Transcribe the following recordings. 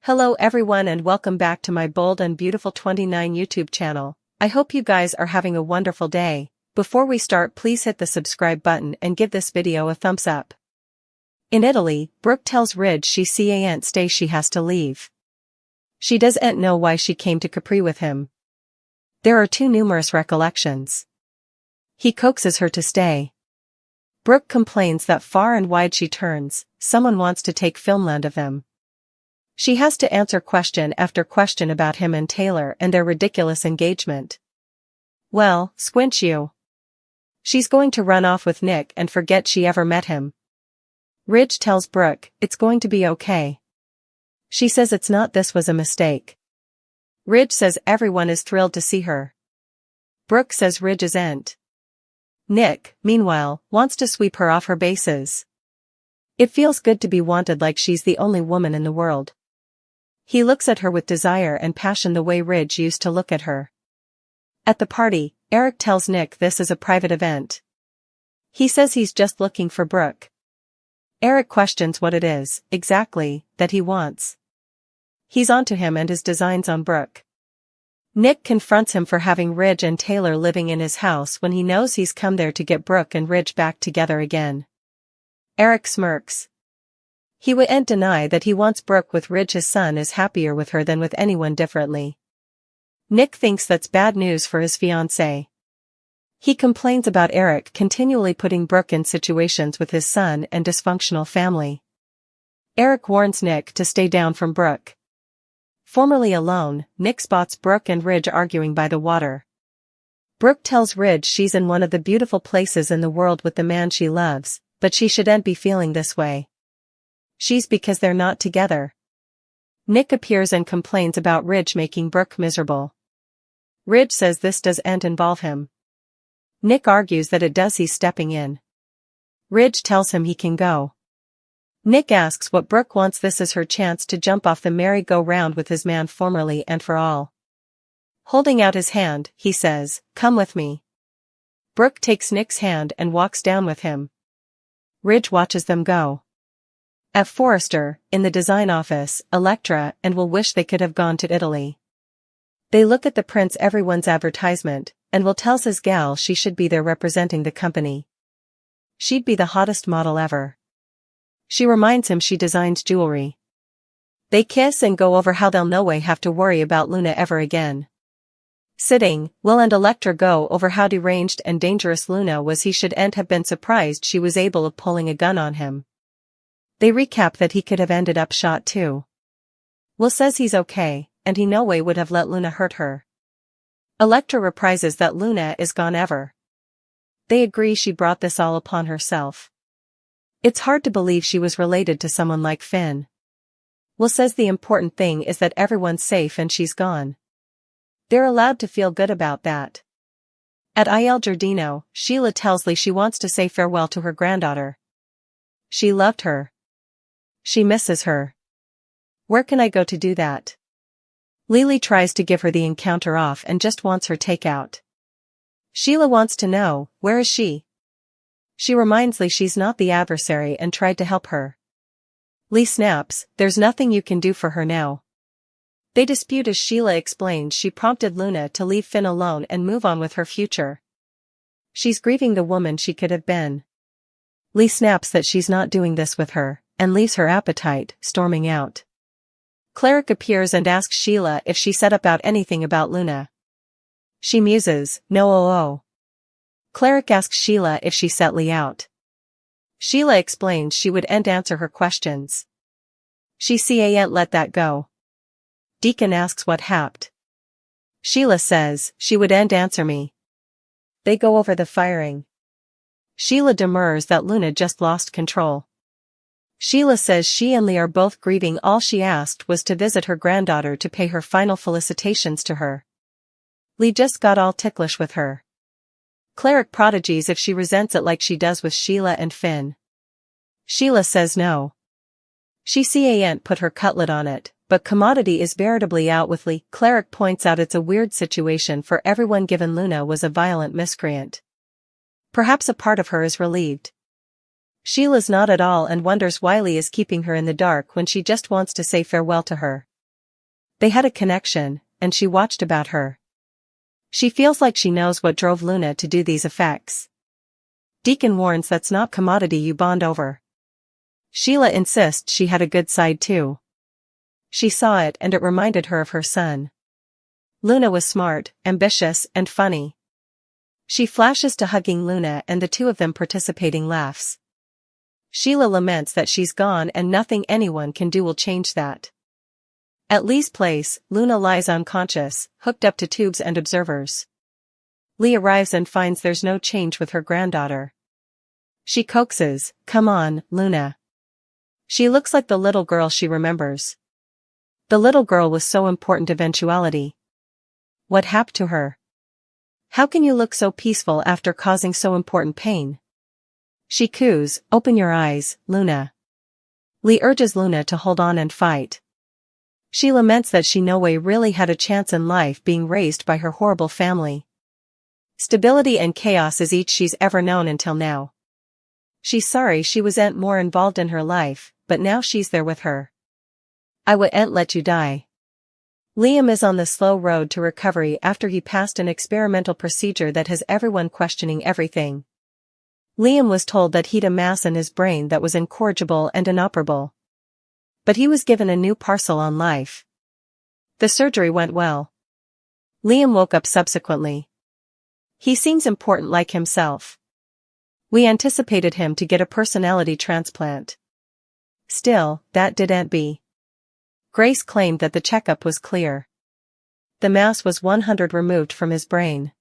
Hello everyone and welcome back to my Bold and Beautiful 29 YouTube channel. I hope you guys are having a wonderful day. Before we start, please hit the subscribe button and give this video a thumbs up. In Italy, Brooke tells Ridge she can't stay, she has to leave. She doesn't know why she came to Capri with him. There are too numerous recollections. He coaxes her to stay. Brooke complains that far and wide she turns, someone wants to take filmland of him. She has to answer question after question about him and Taylor and their ridiculous engagement. Well, squinch you. She's going to run off with Nick and forget she ever met him. Ridge tells Brooke, it's going to be okay. She says it's not, this was a mistake. Ridge says everyone is thrilled to see her. Brooke says Ridge isn't. Nick, meanwhile, wants to sweep her off her bases. It feels good to be wanted, like she's the only woman in the world. He looks at her with desire and passion the way Ridge used to look at her. At the party, Eric tells Nick this is a private event. He says he's just looking for Brooke. Eric questions what it is, exactly, that he wants. He's onto him and his designs on Brooke. Nick confronts him for having Ridge and Taylor living in his house when he knows he's come there to get Brooke and Ridge back together again. Eric smirks. He wouldn't deny that he wants Brooke with Ridge. His son is happier with her than with anyone differently. Nick thinks that's bad news for his fiancée. He complains about Eric continually putting Brooke in situations with his son and dysfunctional family. Eric warns Nick to stay down from Brooke. Formerly alone, Nick spots Brooke and Ridge arguing by the water. Brooke tells Ridge she's in one of the beautiful places in the world with the man she loves, but she shouldn't be feeling this way. She's because they're not together. Nick appears and complains about Ridge making Brooke miserable. Ridge says this doesn't involve him. Nick argues that it does. He's stepping in. Ridge tells him he can go. Nick asks what Brooke wants. This is her chance to jump off the merry-go-round with his man formerly and for all. Holding out his hand, he says, "Come with me." Brooke takes Nick's hand and walks down with him. Ridge watches them go. At Forrester, in the design office, Electra and Will wish they could have gone to Italy. They look at the prints, everyone's advertisement, and Will tells his gal she should be there representing the company. She'd be the hottest model ever. She reminds him she designs jewelry. They kiss and go over how they'll no way have to worry about Luna ever again. Sitting, Will and Electra go over how deranged and dangerous Luna was. He shouldn't have been surprised she was able of pulling a gun on him. They recap that he could have ended up shot too. Will says he's okay, and he no way would have let Luna hurt her. Electra reprises that Luna is gone ever. They agree she brought this all upon herself. It's hard to believe she was related to someone like Finn. Will says the important thing is that everyone's safe and she's gone. They're allowed to feel good about that. At Il Giardino, Sheila tells Lee she wants to say farewell to her granddaughter. She loved her. She misses her. Where can I go to do that? Lily tries to give her the encounter off and just wants her takeout. Sheila wants to know, where is she? She reminds Lee she's not the adversary and tried to help her. Lee snaps, there's nothing you can do for her now. They dispute as Sheila explains she prompted Luna to leave Finn alone and move on with her future. She's grieving the woman she could have been. Lee snaps that she's not doing this with her, and leaves her appetite, storming out. Cleric appears and asks Sheila if she said about anything about Luna. She muses, no. Cleric asks Sheila if she set Lee out. Sheila explains she wouldn't answer her questions. She can't let that go. Deacon asks what happened. Sheila says, she wouldn't answer me. They go over the firing. Sheila demurs that Luna just lost control. Sheila says she and Lee are both grieving. All she asked was to visit her granddaughter to pay her final felicitations to her. Lee just got all ticklish with her. Cleric prodigies if she resents it like she does with Sheila and Finn. Sheila says no. She can't put her cutlet on it, but commodity is veritably out with Lee. Cleric points out it's a weird situation for everyone given Luna was a violent miscreant. Perhaps a part of her is relieved. Sheila's not at all and wonders why Lee is keeping her in the dark when she just wants to say farewell to her. They had a connection, and she watched about her. She feels like she knows what drove Luna to do these effects. Deacon warns that's not commodity you bond over. Sheila insists she had a good side too. She saw it and it reminded her of her son. Luna was smart, ambitious, and funny. She flashes to hugging Luna and the two of them participating laughs. Sheila laments that she's gone and nothing anyone can do will change that. At Lee's place, Luna lies unconscious, hooked up to tubes and observers. Lee arrives and finds there's no change with her granddaughter. She coaxes, "Come on, Luna." She looks like the little girl she remembers. The little girl was so important eventuality. What happened to her? How can you look so peaceful after causing so important pain? She coos, "Open your eyes, Luna." Lee urges Luna to hold on and fight. She laments that she no way really had a chance in life being raised by her horrible family. Stability and chaos is each she's ever known until now. She's sorry she wasn't more involved in her life, but now she's there with her. "I wouldn't let you die." Liam is on the slow road to recovery after he passed an experimental procedure that has everyone questioning everything. Liam was told that he'd a mass in his brain that was incorrigible and inoperable. But he was given a new parcel on life. The surgery went well. Liam woke up subsequently. He seems important like himself. We anticipated him to get a personality transplant. Still, that didn't be. Grace claimed that the checkup was clear. The mass was 100 removed from his brain.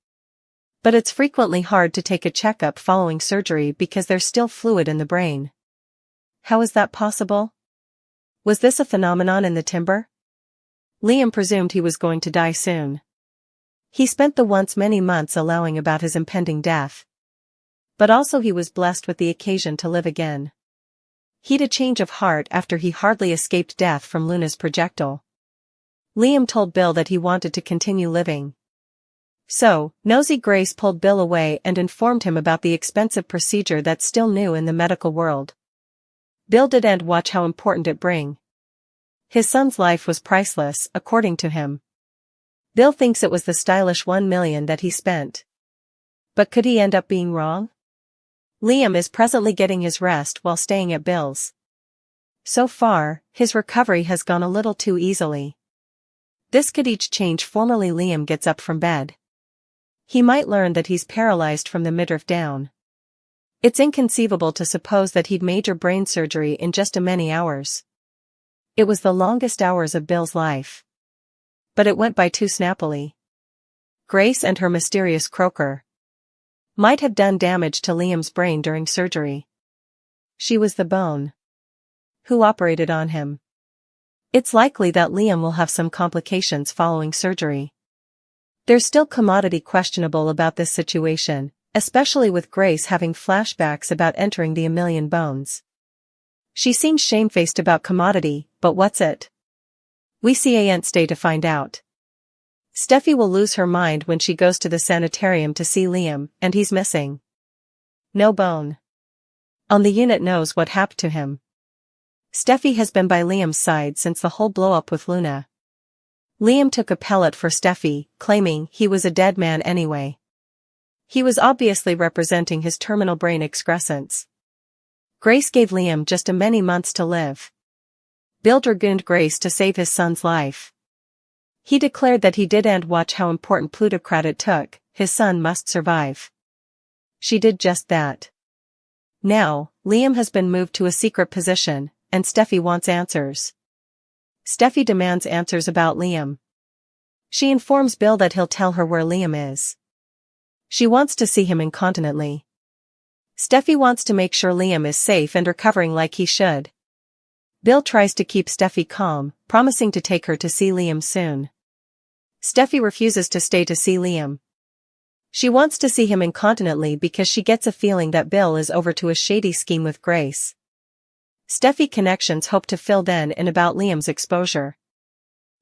But it's frequently hard to take a checkup following surgery because there's still fluid in the brain. How is that possible? Was this a phenomenon in the timber? Liam presumed he was going to die soon. He spent the once many months allowing about his impending death. But also he was blessed with the occasion to live again. He'd a change of heart after he hardly escaped death from Luna's projectile. Liam told Bill that he wanted to continue living. So, nosy Grace pulled Bill away and informed him about the expensive procedure that's still new in the medical world. Bill didn't watch how important it bring. His son's life was priceless, according to him. Bill thinks it was the stylish $1 million that he spent. But could he end up being wrong? Liam is presently getting his rest while staying at Bill's. So far, his recovery has gone a little too easily. This could each change. Formerly Liam gets up from bed. He might learn that he's paralyzed from the midriff down. It's inconceivable to suppose that he'd major brain surgery in just a many hours. It was the longest hours of Bill's life. But it went by too snappily. Grace and her mysterious croaker might have done damage to Liam's brain during surgery. She was the bone. Who operated on him? It's likely that Liam will have some complications following surgery. There's still commodity questionable about this situation, especially with Grace having flashbacks about entering the A Million Bones. She seems shamefaced about commodity, but what's it? We see ain't stay to find out. Steffi will lose her mind when she goes to the sanitarium to see Liam, and he's missing. No bone. On the unit knows what happened to him. Steffi has been by Liam's side since the whole blow-up with Luna. Liam took a pellet for Steffi, claiming he was a dead man anyway. He was obviously representing his terminal brain excrescence. Grace gave Liam just a many months to live. Bill dragooned Grace to save his son's life. He declared that he didn't watch how important plutocrat it took, his son must survive. She did just that. Now, Liam has been moved to a secret position, and Steffi wants answers. Steffi demands answers about Liam. She informs Bill that he'll tell her where Liam is. She wants to see him incontinently. Steffi wants to make sure Liam is safe and recovering like he should. Bill tries to keep Steffi calm, promising to take her to see Liam soon. Steffi refuses to stay to see Liam. She wants to see him incontinently because she gets a feeling that Bill is over to a shady scheme with Grace. Steffi connections Hope to fill then in about Liam's exposure.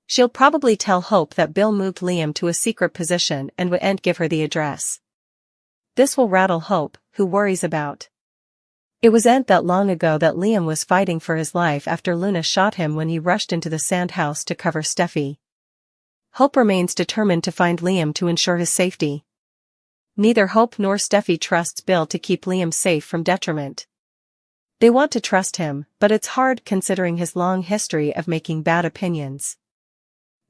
She'll probably tell Hope that Bill moved Liam to a secret position and wouldn't give her the address. This will rattle Hope, who worries about. It wasn't that long ago that Liam was fighting for his life after Luna shot him when he rushed into the sand house to cover Steffi. Hope remains determined to find Liam to ensure his safety. Neither Hope nor Steffi trusts Bill to keep Liam safe from detriment. They want to trust him, but it's hard considering his long history of making bad opinions.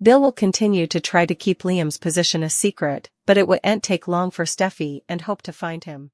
Bill will continue to try to keep Liam's position a secret, but it won't take long for Steffi and Hope to find him.